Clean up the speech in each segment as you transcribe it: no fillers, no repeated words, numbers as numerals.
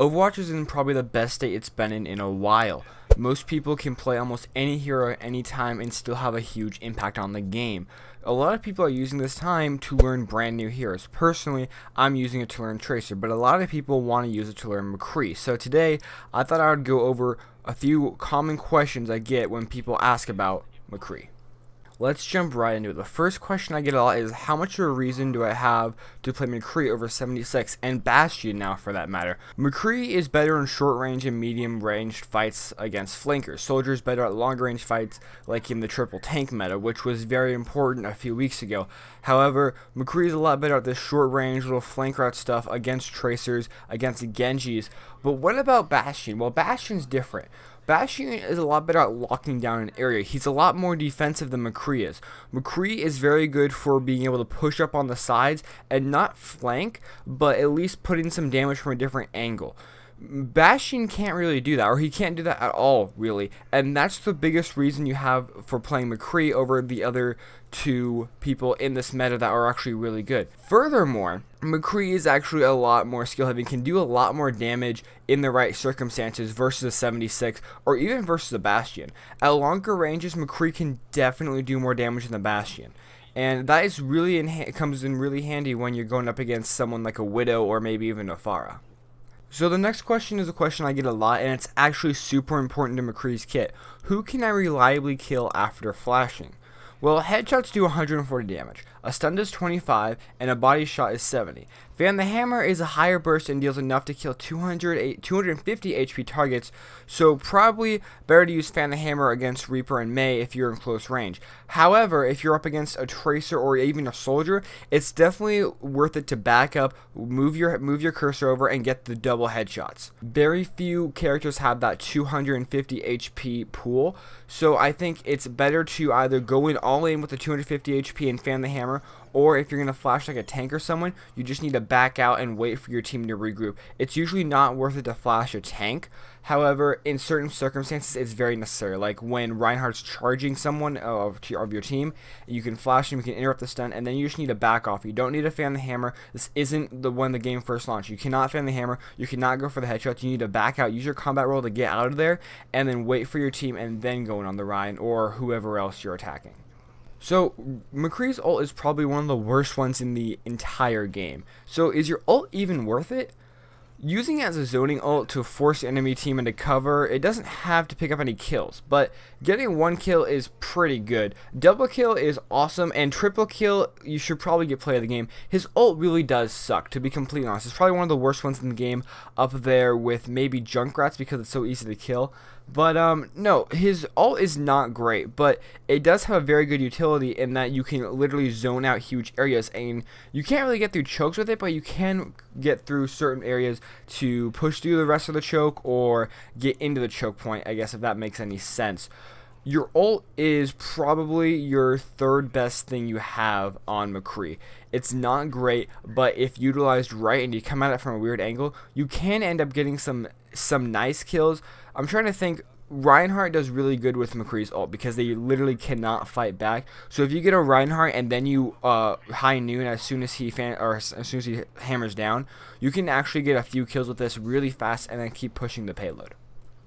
Overwatch is in probably the best state it's been in a while. Most people can play almost any hero at any time and still have a huge impact on the game. A lot of people are using this time to learn brand new heroes. Personally, I'm using it to learn Tracer, but a lot of people want to use it to learn McCree. So today, I thought I would go over a few common questions I get when people ask about McCree. Let's jump right into it. The first question I get a lot is, how much of a reason do I have to play McCree over 76 and Bastion now for that matter? McCree is better in short range and medium ranged fights against flankers. Soldiers better at longer range fights like in the triple tank meta, which was very important a few weeks ago. However, McCree is a lot better at this short range little flank route stuff against Tracers, against Genjis. But what about Bastion? Well, Bastion's different. Bastion is a lot better at locking down an area. He's a lot more defensive than McCree is. McCree is very good for being able to push up on the sides and not flank, but at least put in some damage from a different angle. Bastion can't really do that, or he can't do that at all, really, and that's the biggest reason you have for playing McCree over the other two people in this meta that are actually really good. Furthermore, McCree is actually a lot more skill heavy, can do a lot more damage in the right circumstances versus a 76 or even versus a Bastion. At longer ranges, McCree can definitely do more damage than the Bastion. And that is really comes in really handy when you're going up against someone like a Widow or maybe even a Pharah. So the next question is a question I get a lot, and it's actually super important to McCree's kit. Who can I reliably kill after flashing? Well, headshots do 140 damage, a stun does 25, and a body shot is 70. Fan the Hammer is a higher burst and deals enough to kill 250 HP targets, so probably better to use Fan the Hammer against Reaper and Mei if you're in close range. However, if you're up against a Tracer or even a Soldier, it's definitely worth it to back up, move your cursor over, and get the double headshots. Very few characters have that 250 HP pool, so I think it's better to either go in all in with the 250 HP and Fan the Hammer, or if you're going to flash like a tank or someone, you just need to back out and wait for your team to regroup. It's usually not worth it to flash a tank. However, in certain circumstances, it's very necessary. Like when Reinhardt's charging someone of your team, you can flash him, you can interrupt the stun, and then you just need to back off. You don't need to fan the hammer. This isn't when the game first launched. You cannot fan the hammer. You cannot go for the headshots. You need to back out, use your combat roll to get out of there, and then wait for your team, and then go in on the Ryan or whoever else you're attacking. So, McCree's ult is probably one of the worst ones in the entire game. So, is your ult even worth it? Using it as a zoning ult to force the enemy team into cover, it doesn't have to pick up any kills, but getting one kill is pretty good. Double kill is awesome, and triple kill, you should probably get play of the game. His ult really does suck, to be completely honest. It's probably one of the worst ones in the game, up there with maybe Junkrat's because it's so easy to kill. But no, his ult is not great, but it does have a very good utility in that you can literally zone out huge areas, and you can't really get through chokes with it, but you can get through certain areas to push through the rest of the choke or get into the choke point, I guess, if that makes any sense. Your ult is probably your third best thing you have on McCree. It's not great, but if utilized right and you come at it from a weird angle, you can end up getting some nice kills. I'm trying to think. Reinhardt does really good with McCree's ult because they literally cannot fight back. So if you get a Reinhardt and then you high noon as soon as he hammers down, you can actually get a few kills with this really fast and then keep pushing the payload.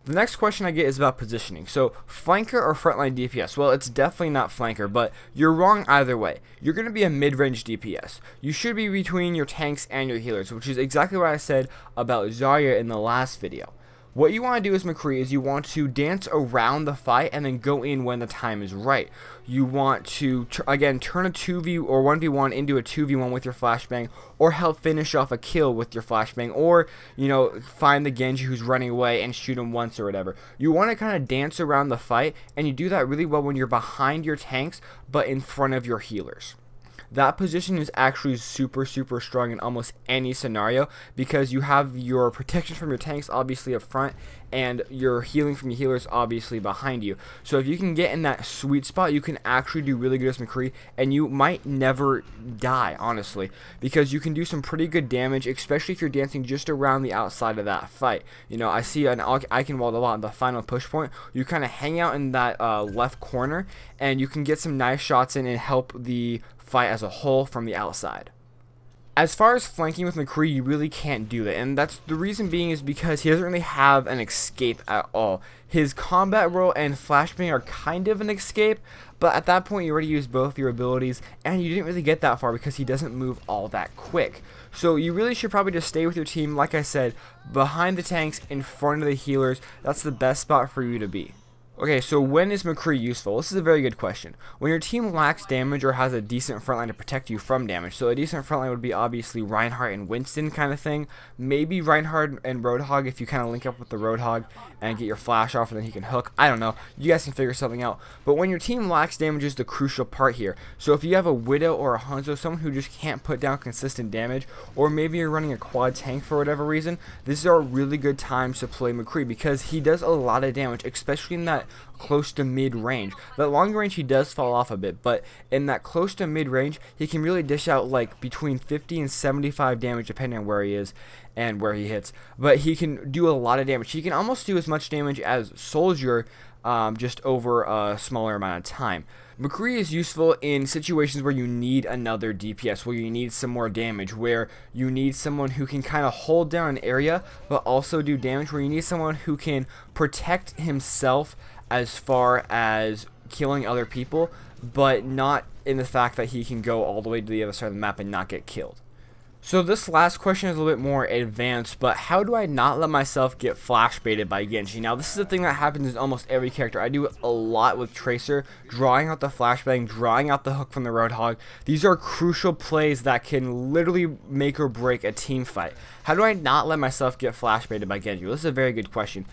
The next question I get is about positioning. So, flanker or frontline DPS? Well, it's definitely not flanker, but you're wrong either way. You're going to be a mid-range DPS. You should be between your tanks and your healers, which is exactly what I said about Zarya in the last video. What you want to do as McCree is you want to dance around the fight and then go in when the time is right. You want to, again, turn a 2v or 1v1 into a 2v1 with your flashbang, or help finish off a kill with your flashbang, or, you know, find the Genji who's running away and shoot him once or whatever. You want to kind of dance around the fight, and you do that really well when you're behind your tanks but in front of your healers. That position is actually super strong in almost any scenario because you have your protection from your tanks obviously up front and your healing from your healers obviously behind you. So if you can get in that sweet spot, you can actually do really good as McCree, and you might never die, honestly, because you can do some pretty good damage, especially if you're dancing just around the outside of that fight. You know, I see an icon wall a lot on the final push point. You kind of hang out in that left corner, and you can get some nice shots in and help the fight as a whole from the outside. As far as flanking with McCree, you really can't do that, and that's the reason being is because he doesn't really have an escape at all. His combat roll and flashbang are kind of an escape, but at that point you already used both your abilities, and you didn't really get that far because he doesn't move all that quick. So you really should probably just stay with your team, like I said, behind the tanks, in front of the healers. That's the best spot for you to be. Okay, so when is McCree useful? This is a very good question. When your team lacks damage or has a decent frontline to protect you from damage. So a decent frontline would be obviously Reinhardt and Winston kind of thing. Maybe Reinhardt and Roadhog if you kind of link up with the Roadhog and get your flash off and then he can hook. I don't know. You guys can figure something out. But when your team lacks damage is the crucial part here. So if you have a Widow or a Hanzo, someone who just can't put down consistent damage, or maybe you're running a quad tank for whatever reason, these are really good times to play McCree because he does a lot of damage, especially in that close to mid range. That long range he does fall off a bit, but in that close to mid range he can really dish out like between 50 and 75 damage depending on where he is and where he hits. But he can do a lot of damage. He can almost do as much damage as Soldier, just over a smaller amount of time. McCree is useful in situations where you need another DPS, where you need some more damage, where you need someone who can kind of hold down an area but also do damage, where you need someone who can protect himself as far as killing other people, but not in the fact that he can go all the way to the other side of the map and not get killed. So this last question is a little bit more advanced, but how do I not let myself get flash baited by Genji? Now this is a thing that happens in almost every character. I do it a lot with Tracer, drawing out the flashbang, drawing out the hook from the Roadhog. These are crucial plays that can literally make or break a team fight. How do I not let myself get flash baited by Genji? Well, this is a very good question.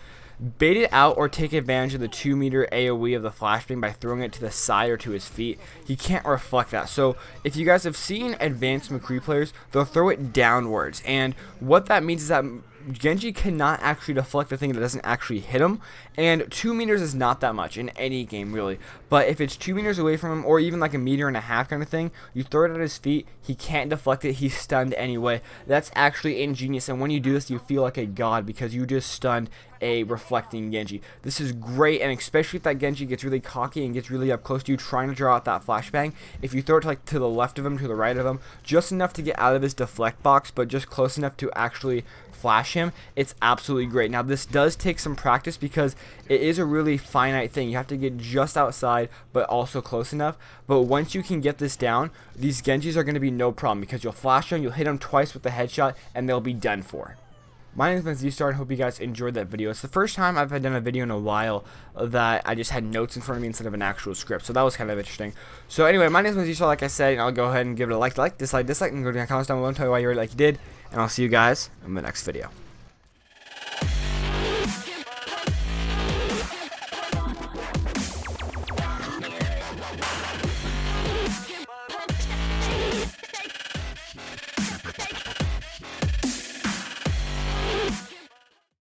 Bait it out or take advantage of the 2-meter AoE of the flashbang by throwing it to the side or to his feet. He can't reflect that. So if you guys have seen advanced McCree players, they'll throw it downwards. And what that means is that Genji cannot actually deflect the thing that doesn't actually hit him, and 2 meters is not that much in any game really. But if it's 2 meters away from him, or even like a meter and a half kind of thing, you throw it at his feet, he can't deflect it, he's stunned anyway. That's actually ingenious, and when you do this you feel like a god because you just stunned a reflecting Genji. This is great, and especially if that Genji gets really cocky and gets really up close to you trying to draw out that flashbang, if you throw it to the left of him, to the right of him, just enough to get out of his deflect box, but just close enough to actually flash him, it's absolutely great. Now this does take some practice because it is a really finite thing. You have to get just outside but also close enough, but once you can get this down, these Genjis are going to be no problem because you'll flash them, you'll hit them twice with the headshot, and they'll be done for. My name is Winston, and hope you guys enjoyed that video. It's the first time I've done a video in a while that I just had notes in front of me instead of an actual script, so that was kind of interesting. So anyway, my name is Winston, like I said, and I'll go ahead and give it a like, dislike, and go down in the comments down below and tell me why you really like you did, and I'll see you guys in the next video.